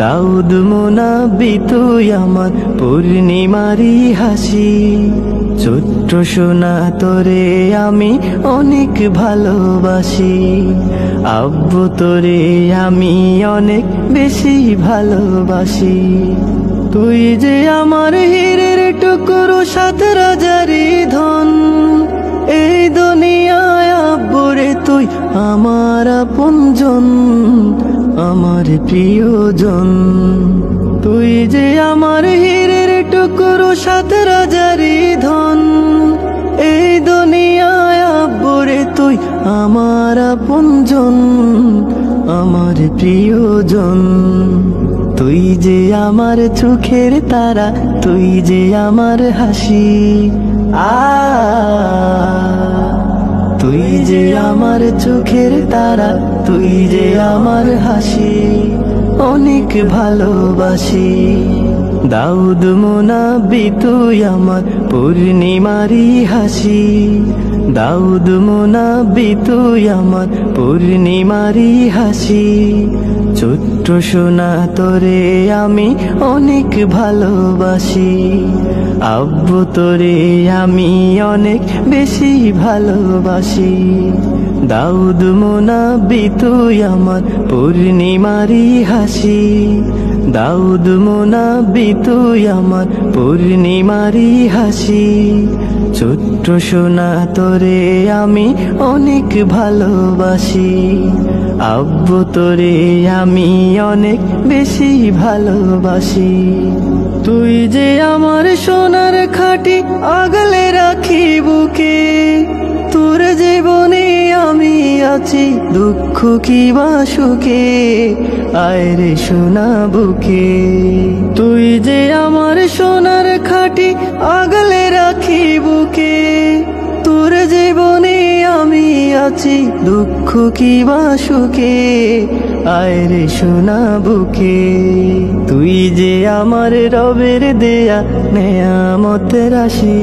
দাউদ মুনাব্বি তুই আমার পূর্ণিমারি হাসি। ছোট্ট সোনা তোরে আমি অনেক ভালোবাসি, আব্বু তোরে আমি অনেক বেশি ভালোবাসি। তুই যে আমার হীরের টুকরো, সাত রাজারি ধন। এই দুনিয়ায় আব্বুরে তুই আমার আপনজন, আমার প্রিয়জন। তুই যে আমার হীরের টুকরো, সাত রাজারি ধন। এই দুনিয়ায় আব্বুরে তুই আমার আপনজন, আমার প্রিয়জন। তুই যে আমার চোখের তারা, তুই যে আমার হাসি। তুই যে আমার চোখের তারা, তুই যে আমার হাসি, অনেক ভালোবাসি। দাউদ মুনাব্বি তুই আমার পূর্ণিমারি হাসি। দাউদ মুনাব্বি তুই আমার পূর্ণিমারি হাসি। ছোট্ট সোনা তোরে আমি অনেক ভালোবাসি, আব্বু তোরে আমি অনেক বেশি ভালোবাসি। দাউদ মুনাব্বি তুই আমার পূর্ণিমারি হাসি। দাউদ মুনাব্বি তুই আমার পূর্ণিমারি হাসি। ছোট্ট সোনা তোরে আমি অনেক ভালোবাসি, আব্বু তোরে আমি অনেক বেশি ভালোবাসি। তুই যে আমার সোনার খাঁটি, আগলে রাখি বুকে। তোর জীবনে আমি আছি, দুঃখ কি বা সুখে, আয় রে সোনা বুকে। তুই যে আমার সোনার খাঁটি, আগলে রাখি বুকে। তোর জীবনে আমি আছি, দুঃখ কি বা সুখে, আয় রে সোনা বুকে। তুই যে আমার রবের দেয়া নেয়ামতের রাশি।